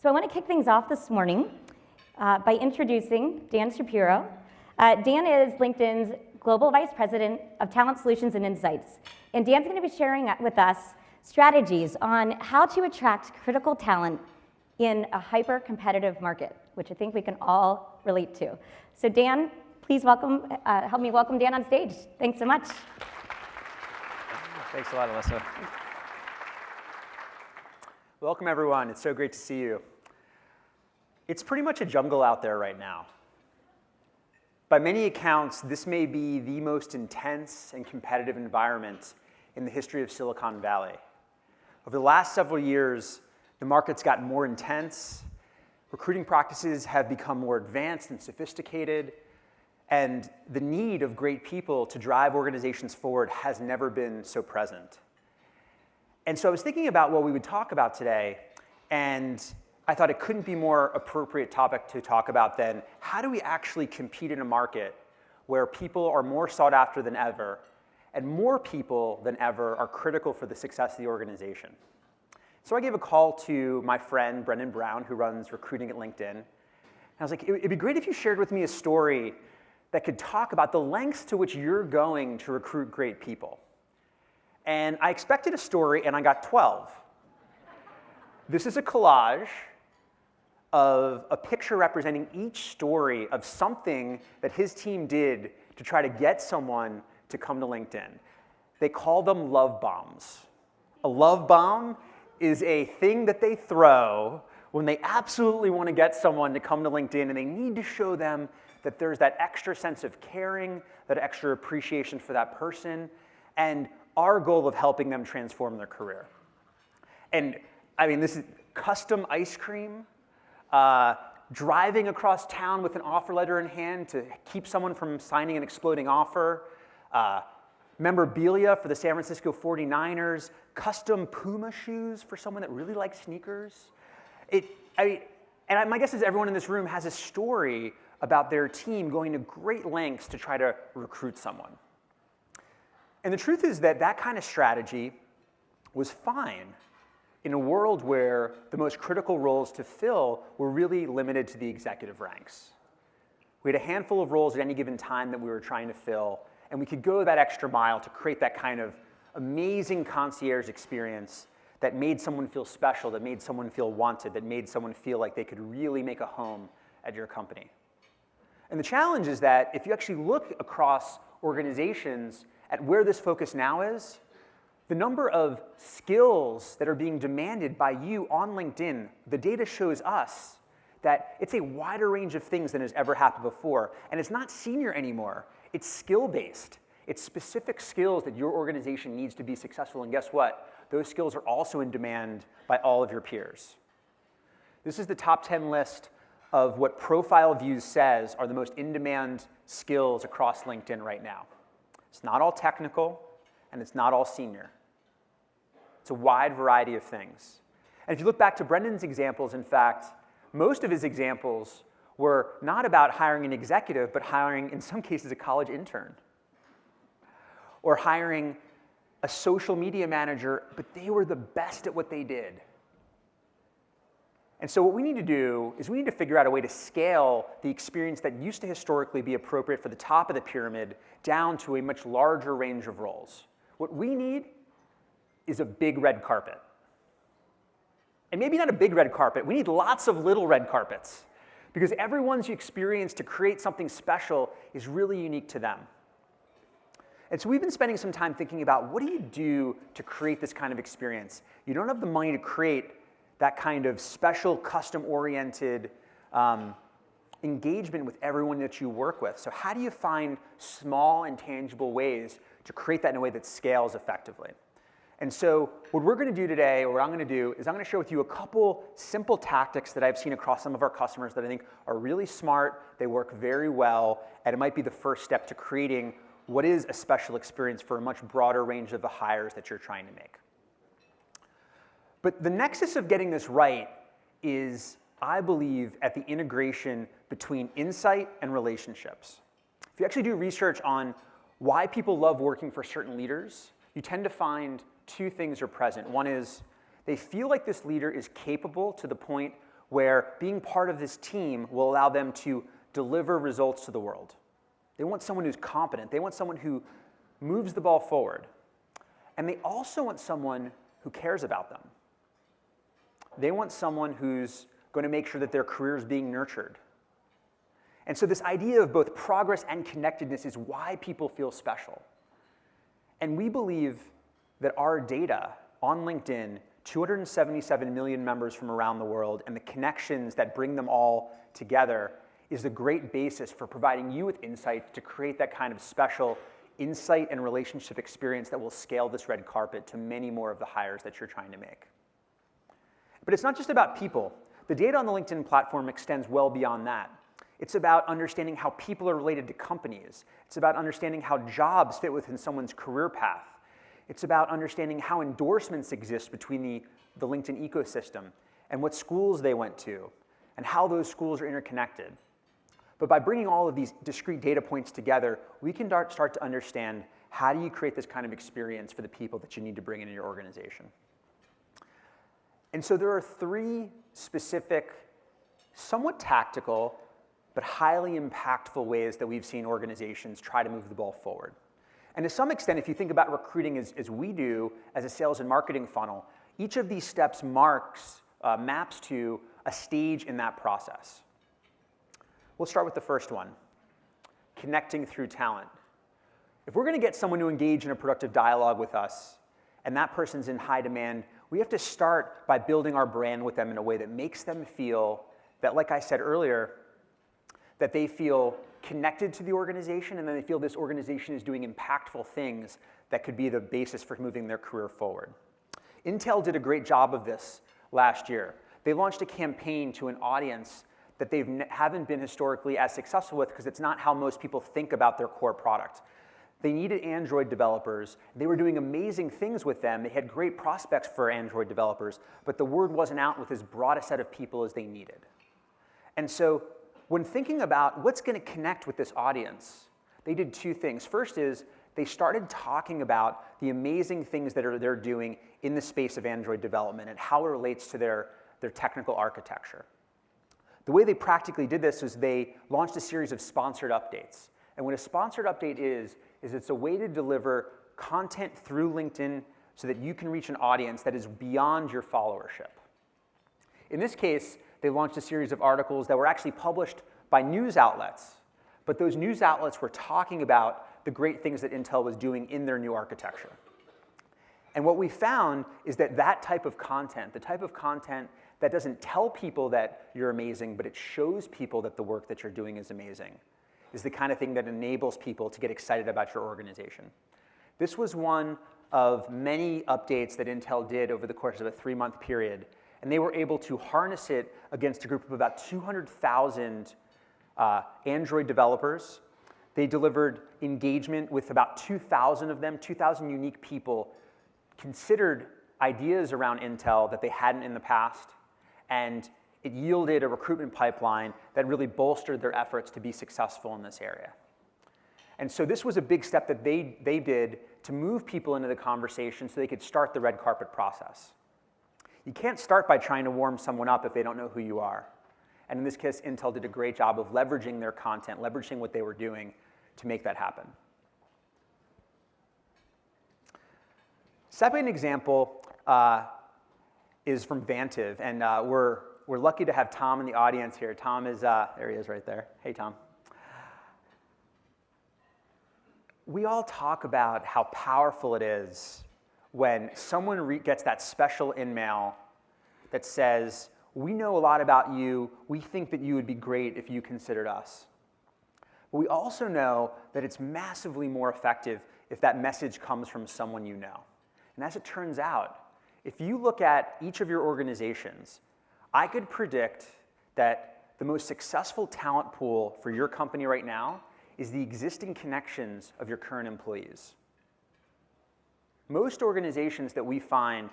So I want to kick things off this morning by introducing Dan Shapiro. Dan is LinkedIn's Global Vice President of Talent Solutions and Insights. And Dan's going to be sharing with us strategies on how to attract critical talent in a hyper-competitive market, which I think we can all relate to. So Dan, please help me welcome Dan on stage. Thanks so much. Thanks a lot, Alyssa. Welcome, everyone. It's so great to see you. It's pretty much a jungle out there right now. By many accounts, this may be the most intense and competitive environment in the history of Silicon Valley. Over the last several years, the market's gotten more intense, recruiting practices have become more advanced and sophisticated, and the need of great people to drive organizations forward has never been so present. And so I was thinking about what we would talk about today, and I thought it couldn't be more appropriate topic to talk about than how do we actually compete in a market where people are more sought after than ever, and more people than ever are critical for the success of the organization. So I gave a call to my friend, Brendan Brown, who runs recruiting at LinkedIn. And I was like, it'd be great if you shared with me a story that could talk about the lengths to which you're going to recruit great people. And I expected a story, and I got 12. This is a collage of a picture representing each story of something that his team did to try to get someone to come to LinkedIn. They call them love bombs. A love bomb is a thing that they throw when they absolutely want to get someone to come to LinkedIn and they need to show them that there's that extra sense of caring, that extra appreciation for that person, and our goal of helping them transform their career. And I mean, this is custom ice cream, driving across town with an offer letter in hand to keep someone from signing an exploding offer, memorabilia for the San Francisco 49ers, custom Puma shoes for someone that really likes sneakers. My guess is everyone in this room has a story about their team going to great lengths to try to recruit someone. And the truth is that that kind of strategy was fine in a world where the most critical roles to fill were really limited to the executive ranks. We had a handful of roles at any given time that we were trying to fill, and we could go that extra mile to create that kind of amazing concierge experience that made someone feel special, that made someone feel wanted, that made someone feel like they could really make a home at your company. And the challenge is that if you actually look across organizations at where this focus now is, the number of skills that are being demanded by you on LinkedIn, the data shows us that it's a wider range of things than has ever happened before. And it's not senior anymore. It's skill-based. It's specific skills that your organization needs to be successful. And guess what? Those skills are also in demand by all of your peers. This is the top 10 list of what Profile Views says are the most in-demand skills across LinkedIn right now. It's not all technical, and it's not all senior. It's a wide variety of things. And if you look back to Brendan's examples, in fact, most of his examples were not about hiring an executive, but hiring, in some cases, a college intern. Or hiring a social media manager, but they were the best at what they did. And so what we need to do is we need to figure out a way to scale the experience that used to historically be appropriate for the top of the pyramid down to a much larger range of roles. What we need is a big red carpet. And maybe not a big red carpet. We need lots of little red carpets, because everyone's experience to create something special is really unique to them. And so we've been spending some time thinking about what do you do to create this kind of experience? You don't have the money to create that kind of special, custom-oriented engagement with everyone that you work with. So how do you find small and tangible ways to create that in a way that scales effectively? And so what we're going to do today, or what I'm going to do, is I'm going to share with you a couple simple tactics that I've seen across some of our customers that I think are really smart, they work very well, and it might be the first step to creating what is a special experience for a much broader range of the hires that you're trying to make. But the nexus of getting this right is, I believe, at the integration between insight and relationships. If you actually do research on why people love working for certain leaders, you tend to find two things are present. One is they feel like this leader is capable to the point where being part of this team will allow them to deliver results to the world. They want someone who's competent. They want someone who moves the ball forward. And they also want someone who cares about them. They want someone who's going to make sure that their career is being nurtured. And so this idea of both progress and connectedness is why people feel special. And we believe that our data on LinkedIn, 277 million members from around the world, and the connections that bring them all together is a great basis for providing you with insights to create that kind of special insight and relationship experience that will scale this red carpet to many more of the hires that you're trying to make. But it's not just about people. The data on the LinkedIn platform extends well beyond that. It's about understanding how people are related to companies. It's about understanding how jobs fit within someone's career path. It's about understanding how endorsements exist between the LinkedIn ecosystem and what schools they went to and how those schools are interconnected. But by bringing all of these discrete data points together, we can start to understand how do you create this kind of experience for the people that you need to bring into your organization. And so there are three specific, somewhat tactical, but highly impactful ways that we've seen organizations try to move the ball forward. And to some extent, if you think about recruiting as we do as a sales and marketing funnel, each of these steps maps to a stage in that process. We'll start with the first one, connecting through talent. If we're going to get someone to engage in a productive dialogue with us, and that person's in high demand, we have to start by building our brand with them in a way that makes them feel that, like I said earlier, that they feel connected to the organization, and then they feel this organization is doing impactful things that could be the basis for moving their career forward. Intel did a great job of this last year. They launched a campaign to an audience that they haven't been historically as successful with because it's not how most people think about their core product. They needed Android developers. They were doing amazing things with them. They had great prospects for Android developers, but the word wasn't out with as broad a set of people as they needed. And so when thinking about what's going to connect with this audience, they did two things. First is they started talking about the amazing things that they're doing in the space of Android development and how it relates to their technical architecture. The way they practically did this is they launched a series of sponsored updates. And what a sponsored update is it's a way to deliver content through LinkedIn so that you can reach an audience that is beyond your followership. In this case, they launched a series of articles that were actually published by news outlets, but those news outlets were talking about the great things that Intel was doing in their new architecture. And what we found is that that type of content, the type of content that doesn't tell people that you're amazing, but it shows people that the work that you're doing is amazing, is the kind of thing that enables people to get excited about your organization. This was one of many updates that Intel did over the course of a 3-month period, and they were able to harness it against a group of about 200,000 Android developers. They delivered engagement with about 2,000 of them, 2,000 unique people considered ideas around Intel that they hadn't in the past, and it yielded a recruitment pipeline that really bolstered their efforts to be successful in this area. And so this was a big step that they did to move people into the conversation so they could start the red carpet process. You can't start by trying to warm someone up if they don't know who you are. And in this case, Intel did a great job of leveraging their content, leveraging what they were doing to make that happen. Second example is from Vantiv, and we're lucky to have Tom in the audience here. Tom is, there he is right there. Hey, Tom. We all talk about how powerful it is when someone gets that special in-mail that says, we know a lot about you, we think that you would be great if you considered us. But we also know that it's massively more effective if that message comes from someone you know. And as it turns out, if you look at each of your organizations, I could predict that the most successful talent pool for your company right now is the existing connections of your current employees. Most organizations that we find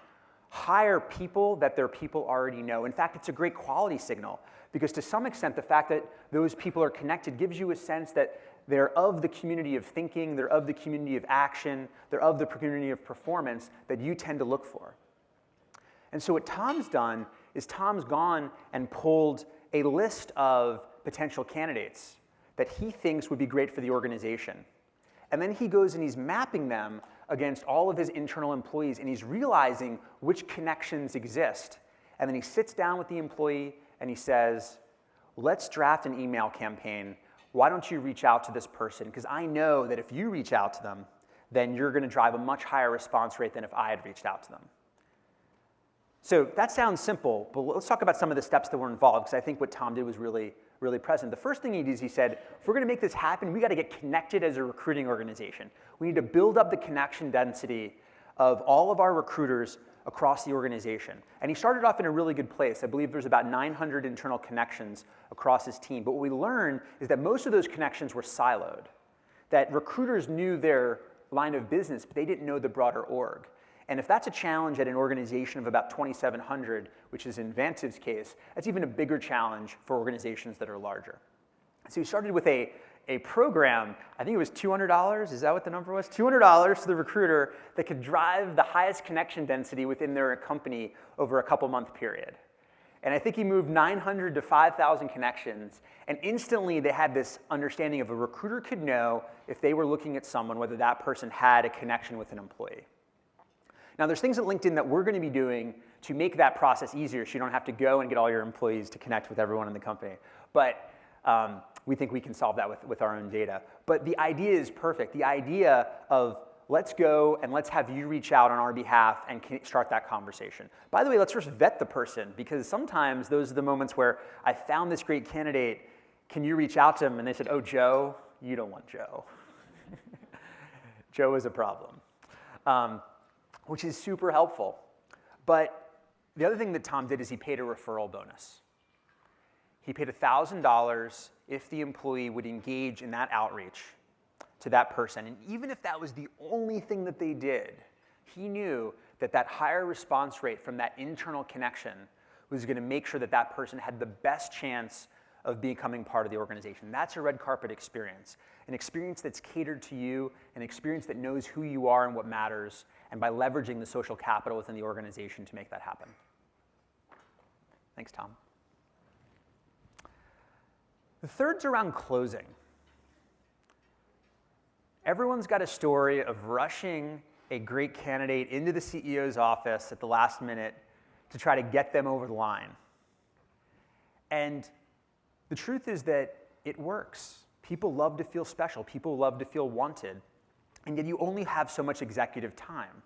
hire people that their people already know. In fact, it's a great quality signal because to some extent, the fact that those people are connected gives you a sense that they're of the community of thinking, they're of the community of action, they're of the community of performance that you tend to look for. And so what Tom's done is Tom's gone and pulled a list of potential candidates that he thinks would be great for the organization. And then he goes and he's mapping them against all of his internal employees, and he's realizing which connections exist. And then he sits down with the employee and he says, let's draft an email campaign. Why don't you reach out to this person? Because I know that if you reach out to them, then you're going to drive a much higher response rate than if I had reached out to them. So that sounds simple, but let's talk about some of the steps that were involved, because I think what Tom did was really present. The first thing he did is he said, if we're going to make this happen, we got to get connected as a recruiting organization. We need to build up the connection density of all of our recruiters across the organization. And he started off in a really good place. I believe there's about 900 internal connections across his team. But what we learned is that most of those connections were siloed, that recruiters knew their line of business, but they didn't know the broader org. And if that's a challenge at an organization of about 2,700, which is in Vantive's case, that's even a bigger challenge for organizations that are larger. So he started with a program, I think it was $200, is that what the number was? $200 to the recruiter that could drive the highest connection density within their company over a couple-month period. And I think he moved 900 to 5,000 connections, and instantly they had this understanding of a recruiter could know if they were looking at someone, whether that person had a connection with an employee. Now, there's things at LinkedIn that we're going to be doing to make that process easier so you don't have to go and get all your employees to connect with everyone in the company. But we think we can solve that with our own data. But the idea is perfect. The idea of let's go and let's have you reach out on our behalf and start that conversation. By the way, let's first vet the person, because sometimes those are the moments where I found this great candidate. Can you reach out to him? And they said, oh, Joe, you don't want Joe. Joe is a problem. Which is super helpful. But the other thing that Tom did is he paid a referral bonus. He paid $1,000 if the employee would engage in that outreach to that person. And even if that was the only thing that they did, he knew that that higher response rate from that internal connection was going to make sure that that person had the best chance of becoming part of the organization. That's a red carpet experience, an experience that's catered to you, an experience that knows who you are and what matters, and by leveraging the social capital within the organization to make that happen. Thanks, Tom. The third's around closing. Everyone's got a story of rushing a great candidate into the CEO's office at the last minute to try to get them over the line. And the truth is that it works. People love to feel special. People love to feel wanted. And yet you only have so much executive time.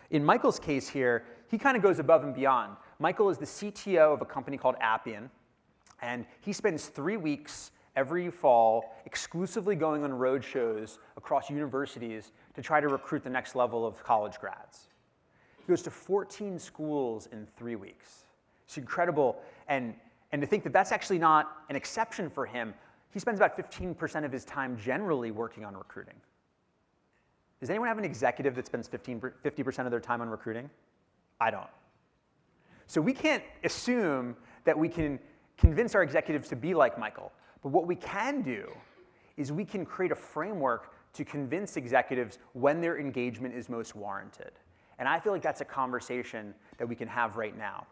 In Michael's case here, he kind of goes above and beyond. Michael is the CTO of a company called Appian, and he spends 3 weeks every fall exclusively going on road shows across universities to try to recruit the next level of college grads. He goes to 14 schools in 3 weeks. It's incredible, and to think that that's actually not an exception for him. He spends about 15% of his time generally working on recruiting. Does anyone have an executive that spends 50% of their time on recruiting? I don't. So we can't assume that we can convince our executives to be like Michael. But what we can do is we can create a framework to convince executives when their engagement is most warranted. And I feel like that's a conversation that we can have right now.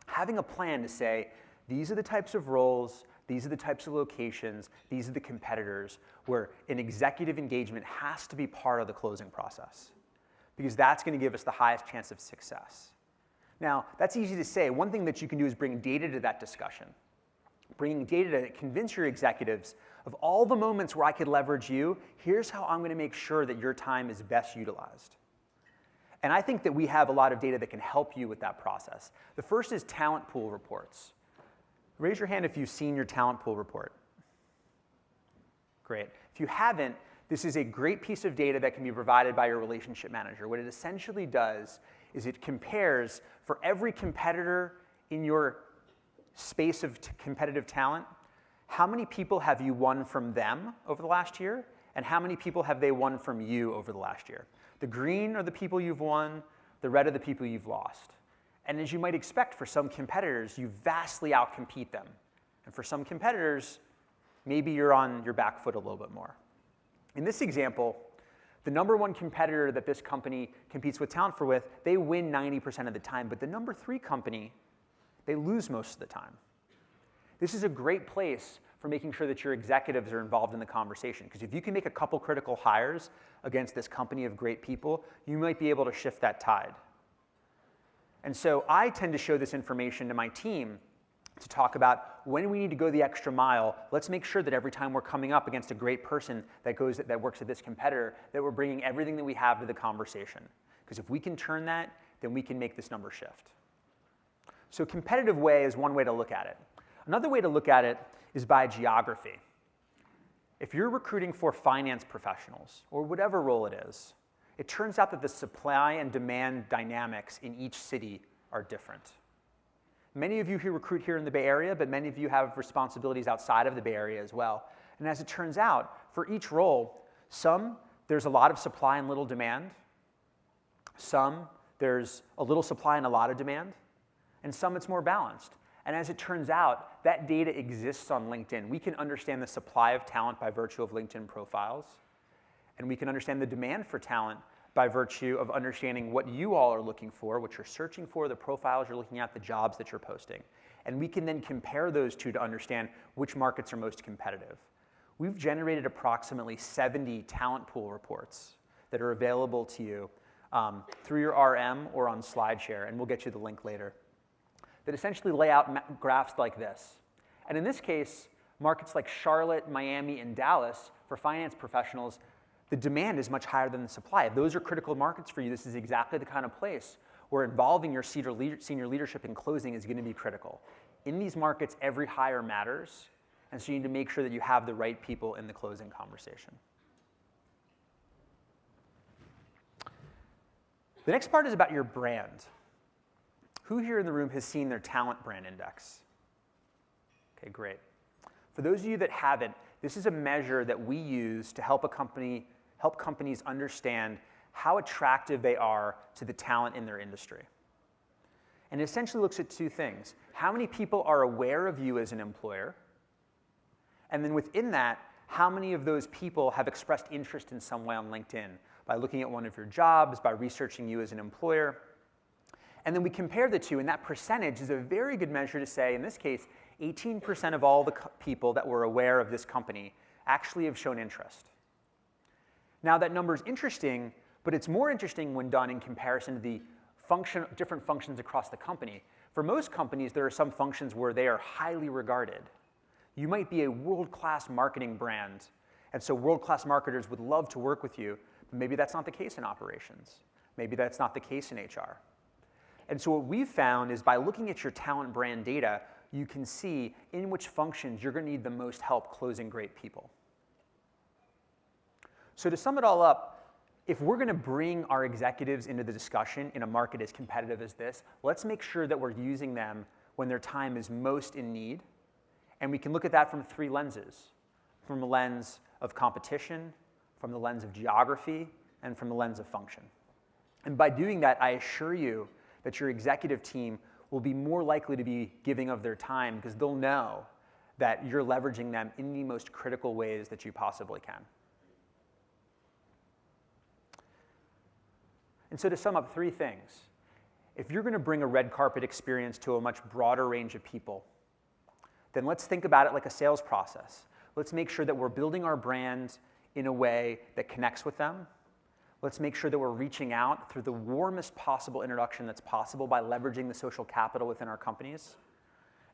Having a plan to say, these are the types of roles, these are the types of locations, these are the competitors, where an executive engagement has to be part of the closing process, because that's going to give us the highest chance of success. Now, that's easy to say. One thing that you can do is bring data to that discussion. Bringing data to convince your executives of all the moments where I could leverage you, here's how I'm going to make sure that your time is best utilized. And I think that we have a lot of data that can help you with that process. The first is talent pool reports. Raise your hand if you've seen your talent pool report. Great. If you haven't, this is a great piece of data that can be provided by your relationship manager. What it essentially does is it compares for every competitor in your space of competitive talent, how many people have you won from them over the last year, and how many people have they won from you over the last year? The green are the people you've won, the red are the people you've lost. And as you might expect, for some competitors, you vastly outcompete them. And for some competitors, maybe you're on your back foot a little bit more. In this example, the number one competitor that this company competes with talent for with, they win 90% of the time. But the number 3 company, they lose most of the time. This is a great place for making sure that your executives are involved in the conversation, because if you can make a couple critical hires against this company of great people, you might be able to shift that tide. And so I tend to show this information to my team to talk about when we need to go the extra mile. Let's make sure that every time we're coming up against a great person that works at this competitor, that we're bringing everything that we have to the conversation. Because if we can turn that, then we can make this number shift. So competitive way is one way to look at it. Another way to look at it is by geography. If you're recruiting for finance professionals, or whatever role it is, it turns out that the supply and demand dynamics in each city are different. Many of you who recruit here in the Bay Area, but many of you have responsibilities outside of the Bay Area as well. And as it turns out, for each role, some there's a lot of supply and little demand. Some there's a little supply and a lot of demand. And some it's more balanced. And as it turns out, that data exists on LinkedIn. We can understand the supply of talent by virtue of LinkedIn profiles. And we can understand the demand for talent by virtue of understanding what you all are looking for, what you're searching for, the profiles you're looking at, the jobs that you're posting. And we can then compare those two to understand which markets are most competitive. We've generated approximately 70 talent pool reports that are available to you through your RM or on SlideShare, and we'll get you the link later, that essentially lay out graphs like this. And in this case, markets like Charlotte, Miami, and Dallas for finance professionals, the demand is much higher than the supply. If those are critical markets for you, this is exactly the kind of place where involving your senior leadership in closing is going to be critical. In these markets, every hire matters, and so you need to make sure that you have the right people in the closing conversation. The next part is about your brand. Who here in the room has seen their talent brand index? Okay, great. For those of you that haven't, this is a measure that we use to help companies understand how attractive they are to the talent in their industry. And it essentially looks at two things. How many people are aware of you as an employer? And then within that, how many of those people have expressed interest in some way on LinkedIn by looking at one of your jobs, by researching you as an employer? And then we compare the two, and that percentage is a very good measure to say, in this case, 18% of all the people that were aware of this company actually have shown interest. Now that number is interesting, but it's more interesting when done in comparison to the different functions across the company. For most companies, there are some functions where they are highly regarded. You might be a world-class marketing brand, and so world-class marketers would love to work with you, but maybe that's not the case in operations. Maybe that's not the case in HR. And so what we've found is by looking at your talent brand data, you can see in which functions you're going to need the most help closing great people. So to sum it all up, if we're going to bring our executives into the discussion in a market as competitive as this, let's make sure that we're using them when their time is most in need. And we can look at that from three lenses: from the lens of competition, from the lens of geography, and from the lens of function. And by doing that, I assure you that your executive team will be more likely to be giving of their time because they'll know that you're leveraging them in the most critical ways that you possibly can. And so to sum up, three things. If you're going to bring a red carpet experience to a much broader range of people, then let's think about it like a sales process. Let's make sure that we're building our brand in a way that connects with them. Let's make sure that we're reaching out through the warmest possible introduction that's possible by leveraging the social capital within our companies.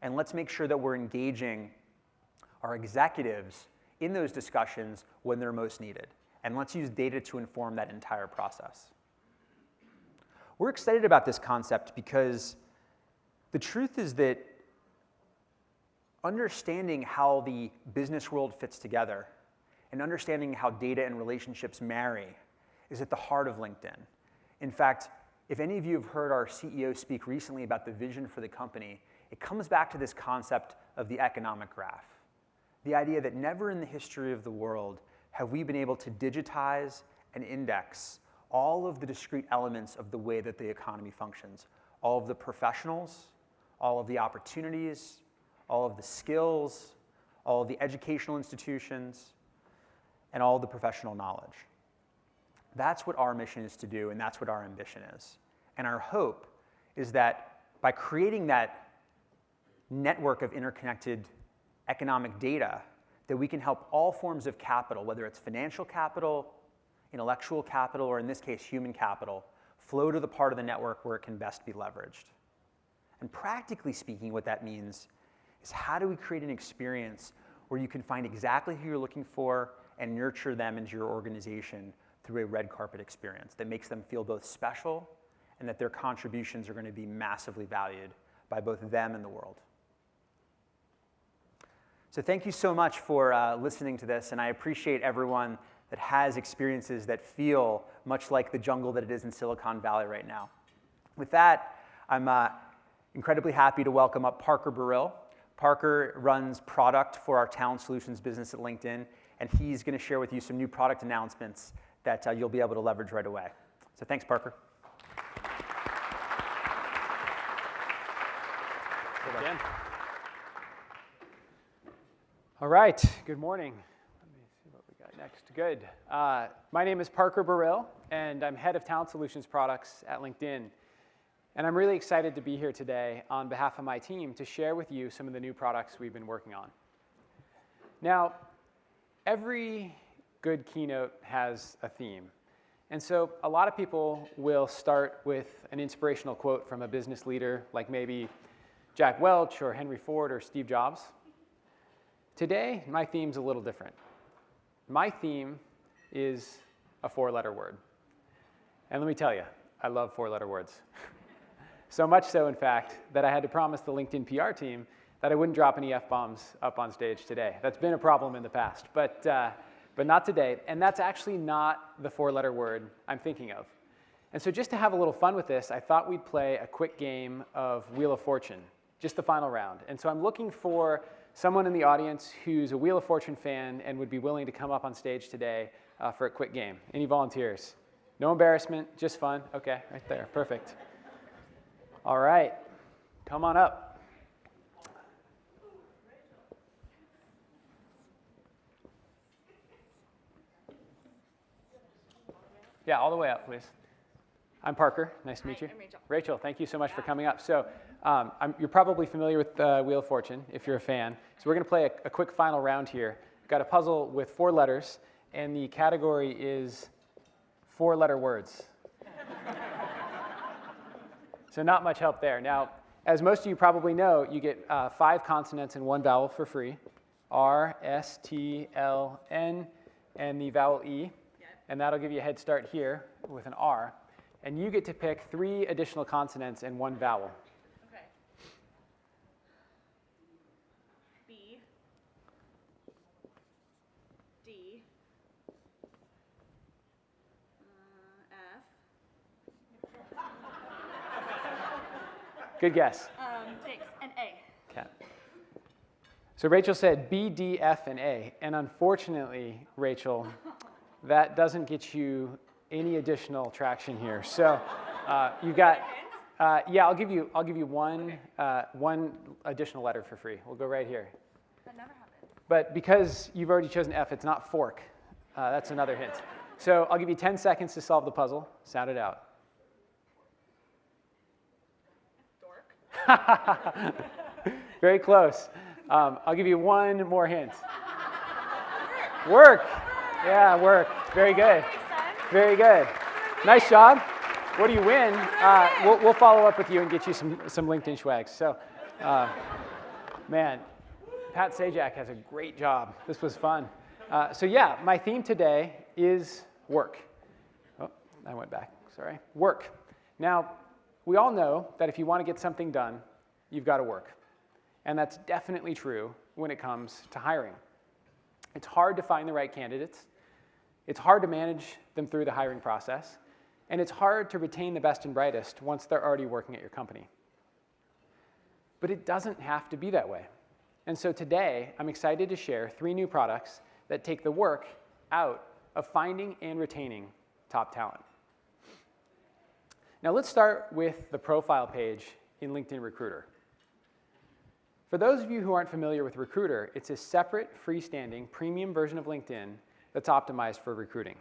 And let's make sure that we're engaging our executives in those discussions when they're most needed. And let's use data to inform that entire process. We're excited about this concept because the truth is that understanding how the business world fits together and understanding how data and relationships marry is at the heart of LinkedIn. In fact, if any of you have heard our CEO speak recently about the vision for the company, it comes back to this concept of the economic graph. The idea that never in the history of the world have we been able to digitize and index all of the discrete elements of the way that the economy functions. All of the professionals, all of the opportunities, all of the skills, all of the educational institutions, and all of the professional knowledge. That's what our mission is to do, and that's what our ambition is. And our hope is that by creating that network of interconnected economic data that we can help all forms of capital, whether it's financial capital, intellectual capital, or in this case, human capital, flow to the part of the network where it can best be leveraged. And practically speaking, what that means is how do we create an experience where you can find exactly who you're looking for and nurture them into your organization through a red carpet experience that makes them feel both special and that their contributions are going to be massively valued by both them and the world. So thank you so much for listening to this, and I appreciate everyone that has experiences that feel much like the jungle that it is in Silicon Valley right now. With that, I'm incredibly happy to welcome up Parker Burrill. Parker runs product for our talent solutions business at LinkedIn, and he's going to share with you some new product announcements that you'll be able to leverage right away. So thanks, Parker. Again. All right, good morning. Let me see what we got next. Good. My name is Parker Burrill, and I'm head of talent solutions products at LinkedIn. And I'm really excited to be here today on behalf of my team to share with you some of the new products we've been working on. Now, every good keynote has a theme. And so a lot of people will start with an inspirational quote from a business leader like maybe Jack Welch or Henry Ford or Steve Jobs. Today, my theme's a little different. My theme is a four-letter word. And let me tell you, I love four-letter words. So much so, in fact, that I had to promise the LinkedIn PR team that I wouldn't drop any F-bombs up on stage today. That's been a problem in the past, but not today. And that's actually not the four-letter word I'm thinking of. And so just to have a little fun with this, I thought we'd play a quick game of Wheel of Fortune, just the final round. And so I'm looking for someone in the audience who's a Wheel of Fortune fan and would be willing to come up on stage today for a quick game. Any volunteers? No embarrassment, just fun. Okay, right there, perfect. All right, come on up. Yeah, all the way up, please. I'm Parker. Nice to meet you. I'm Rachel. Rachel, thank you so much for coming up. So you're probably familiar with Wheel of Fortune if you're a fan. So we're going to play a quick final round here. We've got a puzzle with 4 letters, and the category is 4-letter words. So not much help there. Now, as most of you probably know, you get 5 consonants and 1 vowel for free. R, S, T, L, N, and the vowel E. Yep. And that'll give you a head start here with an R. And you get to pick 3 additional consonants and 1 vowel. Okay. B. D. F. Good guess. Thanks. And A. Okay. So Rachel said B, D, F, and A. And unfortunately, Rachel, that doesn't get you any additional traction here. So you've got, yeah, I'll give you one additional letter for free. We'll go right here. That never happened. But because you've already chosen F, it's not fork. That's another hint. So I'll give you 10 seconds to solve the puzzle. Sound it out. Dork. Very close. I'll give you one more hint. Work. Yeah, work. Very good. Very good. Nice job. What do you win? We'll follow up with you and get you some LinkedIn swags. So, man, Pat Sajak has a great job. This was fun. So yeah, my theme today is work. Oh, I went back. Sorry. Work. Now, we all know that if you want to get something done, you've got to work. And that's definitely true when it comes to hiring. It's hard to find the right candidates. It's hard to manage them through the hiring process. And it's hard to retain the best and brightest once they're already working at your company. But it doesn't have to be that way. And so today, I'm excited to share 3 new products that take the work out of finding and retaining top talent. Now let's start with the profile page in LinkedIn Recruiter. For those of you who aren't familiar with Recruiter, it's a separate, freestanding, premium version of LinkedIn that's optimized for recruiting.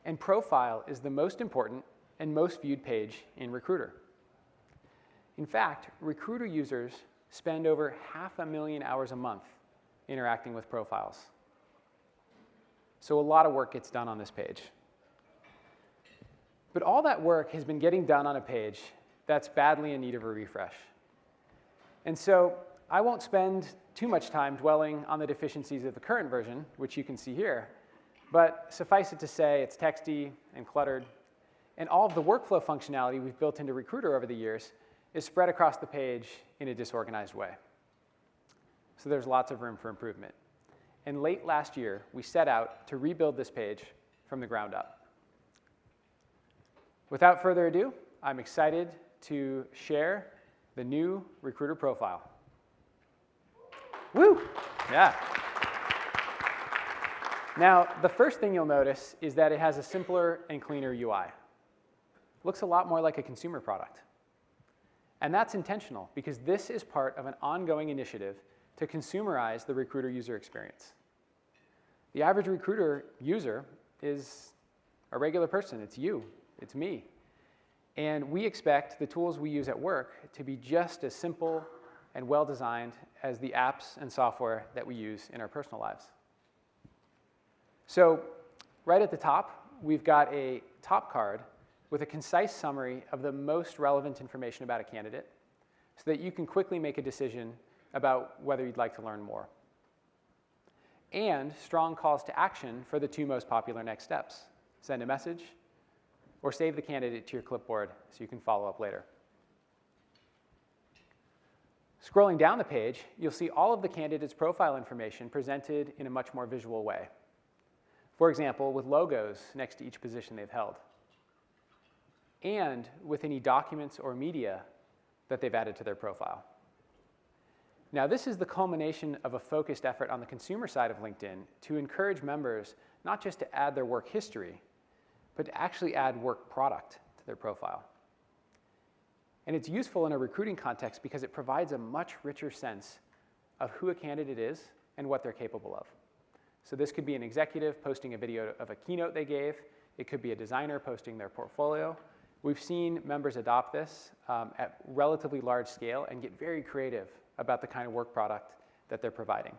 And Profile is the most important and most viewed page in Recruiter. In fact, Recruiter users spend over 500,000 hours a month interacting with profiles. So a lot of work gets done on this page. But all that work has been getting done on a page that's badly in need of a refresh. And so I won't spend too much time dwelling on the deficiencies of the current version, which you can see here, but suffice it to say it's texty and cluttered, and all of the workflow functionality we've built into Recruiter over the years is spread across the page in a disorganized way. So there's lots of room for improvement. And late last year, we set out to rebuild this page from the ground up. Without further ado, I'm excited to share the new Recruiter profile. Woo! Yeah. Now, the first thing you'll notice is that it has a simpler and cleaner UI. It looks a lot more like a consumer product. And that's intentional, because this is part of an ongoing initiative to consumerize the Recruiter user experience. The average Recruiter user is a regular person. It's you. It's me. And we expect the tools we use at work to be just as simple and well-designed as the apps and software that we use in our personal lives. So right at the top, we've got a top card with a concise summary of the most relevant information about a candidate so that you can quickly make a decision about whether you'd like to learn more. And strong calls to action for the two most popular next steps: send a message or save the candidate to your clipboard so you can follow up later. Scrolling down the page, you'll see all of the candidate's profile information presented in a much more visual way. For example, with logos next to each position they've held, and with any documents or media that they've added to their profile. Now, this is the culmination of a focused effort on the consumer side of LinkedIn to encourage members not just to add their work history, but to actually add work product to their profile. And it's useful in a recruiting context because it provides a much richer sense of who a candidate is and what they're capable of. So this could be an executive posting a video of a keynote they gave. It could be a designer posting their portfolio. We've seen members adopt this at relatively large scale and get very creative about the kind of work product that they're providing.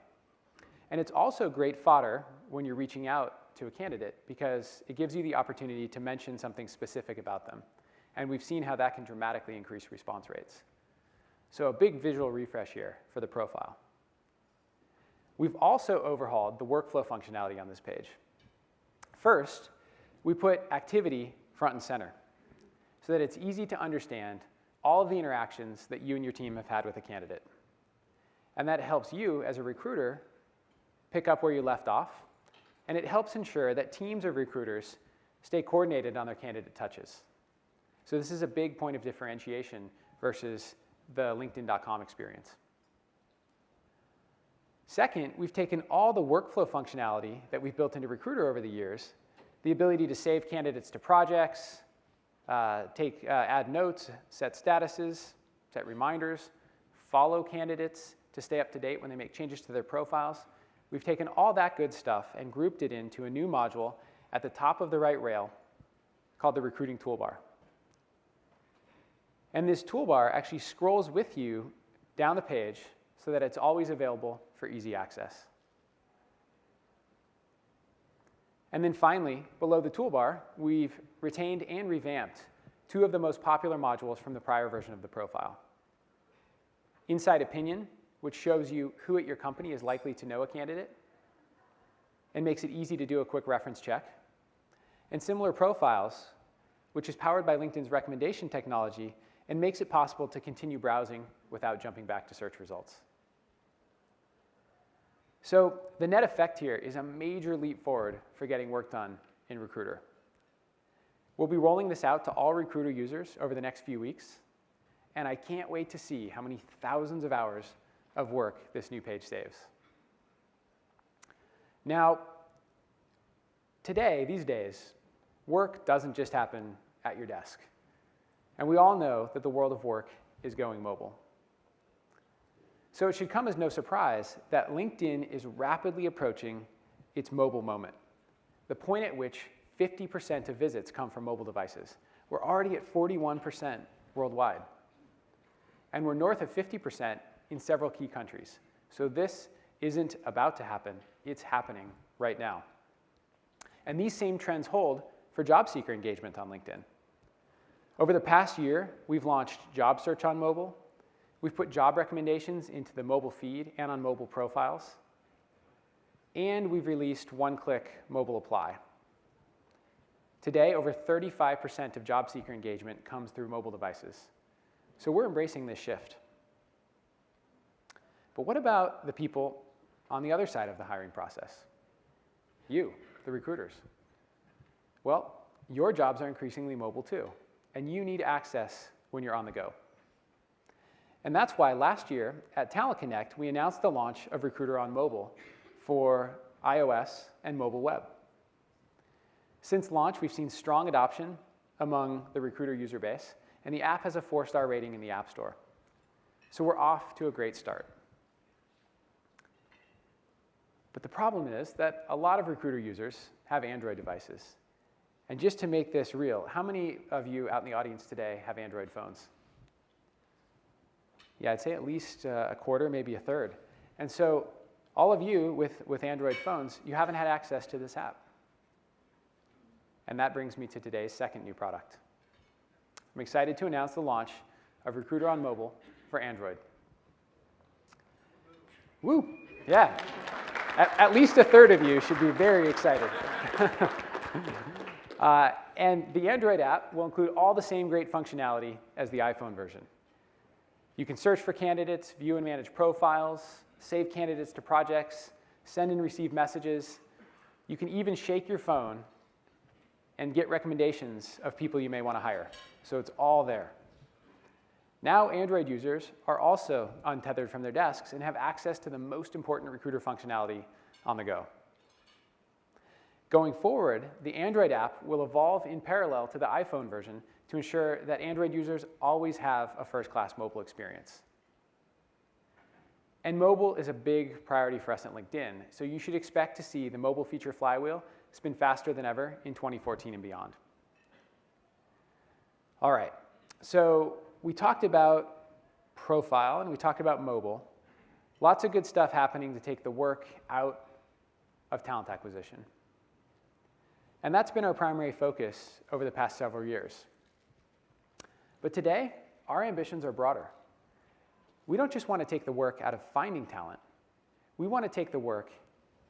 And it's also great fodder when you're reaching out to a candidate because it gives you the opportunity to mention something specific about them. And we've seen how that can dramatically increase response rates. So a big visual refresh here for the profile. We've also overhauled the workflow functionality on this page. First, we put activity front and center so that it's easy to understand all of the interactions that you and your team have had with a candidate. And that helps you, as a recruiter, pick up where you left off, and it helps ensure that teams of recruiters stay coordinated on their candidate touches. So this is a big point of differentiation versus the LinkedIn.com experience. Second, we've taken all the workflow functionality that we've built into Recruiter over the years, the ability to save candidates to projects, add notes, set statuses, set reminders, follow candidates to stay up to date when they make changes to their profiles. We've taken all that good stuff and grouped it into a new module at the top of the right rail called the Recruiting Toolbar. And this toolbar actually scrolls with you down the page so that it's always available for easy access. And then finally, below the toolbar, we've retained and revamped two of the most popular modules from the prior version of the profile. Inside Opinion, which shows you who at your company is likely to know a candidate and makes it easy to do a quick reference check. And Similar Profiles, which is powered by LinkedIn's recommendation technology and makes it possible to continue browsing without jumping back to search results. So the net effect here is a major leap forward for getting work done in Recruiter. We'll be rolling this out to all Recruiter users over the next few weeks, and I can't wait to see how many thousands of hours of work this new page saves. Now, today, these days, work doesn't just happen at your desk. And we all know that the world of work is going mobile. So it should come as no surprise that LinkedIn is rapidly approaching its mobile moment, the point at which 50% of visits come from mobile devices. We're already at 41% worldwide. And we're north of 50% in several key countries. So this isn't about to happen, it's happening right now. And these same trends hold for job seeker engagement on LinkedIn. Over the past year, we've launched job search on mobile. We've put job recommendations into the mobile feed and on mobile profiles. And we've released one-click mobile apply. Today, over 35% of job seeker engagement comes through mobile devices. So we're embracing this shift. But what about the people on the other side of the hiring process? You, the recruiters. Well, your jobs are increasingly mobile too, and you need access when you're on the go. And that's why last year at Talent Connect, we announced the launch of Recruiter on Mobile for iOS and mobile web. Since launch, we've seen strong adoption among the Recruiter user base, and the app has a 4-star rating in the App Store. So we're off to a great start. But the problem is that a lot of Recruiter users have Android devices. And just to make this real, how many of you out in the audience today have Android phones? Yeah, I'd say at least a quarter, maybe a third. And so all of you with Android phones, you haven't had access to this app. And that brings me to today's second new product. I'm excited to announce the launch of Recruiter on Mobile for Android. Woo, yeah. At least a third of you should be very excited. And the Android app will include all the same great functionality as the iPhone version. You can search for candidates, view and manage profiles, save candidates to projects, send and receive messages. You can even shake your phone and get recommendations of people you may want to hire. So it's all there. Now Android users are also untethered from their desks and have access to the most important recruiter functionality on the go. Going forward, the Android app will evolve in parallel to the iPhone version to ensure that Android users always have a first-class mobile experience. And mobile is a big priority for us at LinkedIn, so you should expect to see the mobile feature flywheel spin faster than ever in 2014 and beyond. All right, so we talked about profile and we talked about mobile. Lots of good stuff happening to take the work out of talent acquisition. And that's been our primary focus over the past several years. But today, our ambitions are broader. We don't just want to take the work out of finding talent. We want to take the work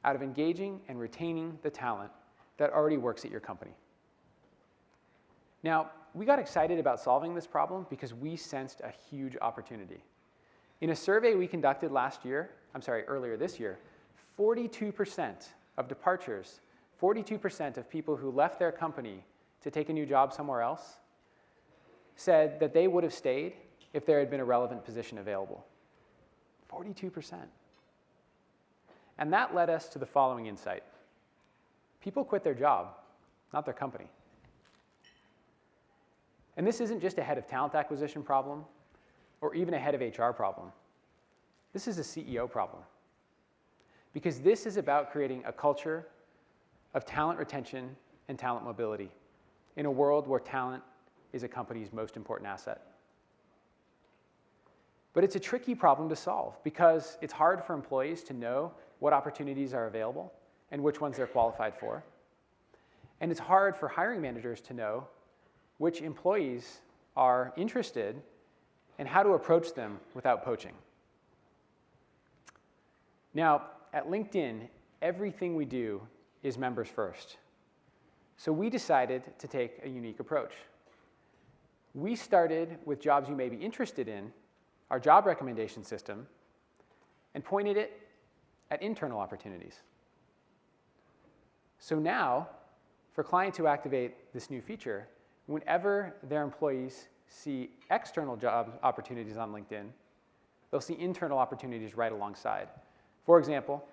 out of engaging and retaining the talent that already works at your company. Now, we got excited about solving this problem because we sensed a huge opportunity. In a survey we conducted earlier this year, 42% of departures, 42% of people who left their company to take a new job somewhere else said that they would have stayed if there had been a relevant position available. 42%. And that led us to the following insight. People quit their job, not their company. And this isn't just a head of talent acquisition problem or even a head of HR problem. This is a CEO problem. Because this is about creating a culture of talent retention and talent mobility in a world where talent is a company's most important asset. But it's a tricky problem to solve because it's hard for employees to know what opportunities are available and which ones they're qualified for. And it's hard for hiring managers to know which employees are interested and how to approach them without poaching. Now, at LinkedIn, everything we do is members first. So we decided to take a unique approach. We started with jobs you may be interested in, our job recommendation system, and pointed it at internal opportunities. So now, for clients who activate this new feature, whenever their employees see external job opportunities on LinkedIn, they'll see internal opportunities right alongside. For example,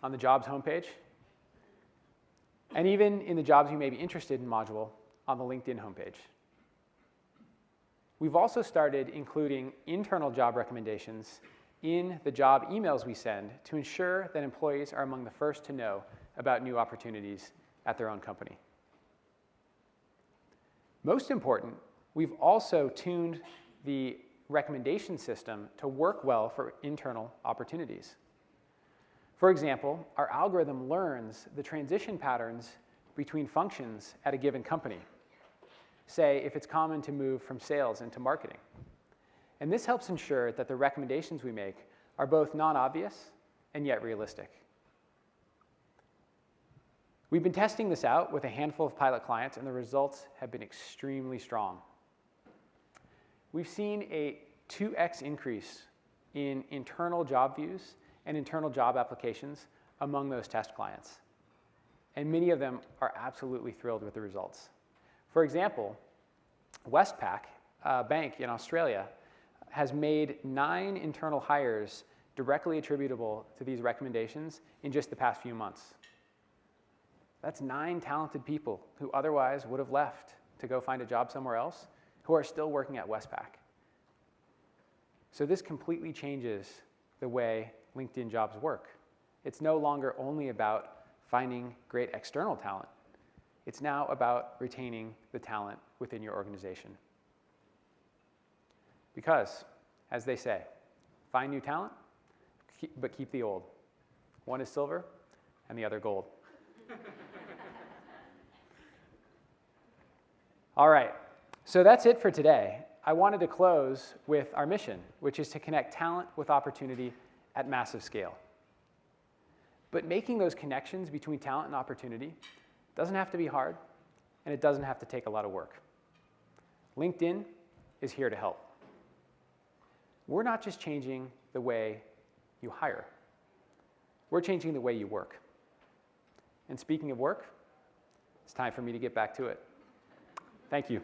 on the jobs homepage, and even in the jobs you may be interested in module on the LinkedIn homepage. We've also started including internal job recommendations in the job emails we send to ensure that employees are among the first to know about new opportunities at their own company. Most important, we've also tuned the recommendation system to work well for internal opportunities. For example, our algorithm learns the transition patterns between functions at a given company. Say, if it's common to move from sales into marketing. And this helps ensure that the recommendations we make are both non-obvious and yet realistic. We've been testing this out with a handful of pilot clients, and the results have been extremely strong. We've seen a 2x increase in internal job views and internal job applications among those test clients. And many of them are absolutely thrilled with the results. For example, Westpac, a bank in Australia, has made 9 internal hires directly attributable to these recommendations in just the past few months. That's 9 talented people who otherwise would have left to go find a job somewhere else, who are still working at Westpac. So this completely changes the way LinkedIn jobs work. It's no longer only about finding great external talent. It's now about retaining the talent within your organization. Because, as they say, find new talent, but keep the old. One is silver, and the other gold. All right, so that's it for today. I wanted to close with our mission, which is to connect talent with opportunity at massive scale. But making those connections between talent and opportunity doesn't have to be hard, and it doesn't have to take a lot of work. LinkedIn is here to help. We're not just changing the way you hire. We're changing the way you work. And speaking of work, it's time for me to get back to it. Thank you.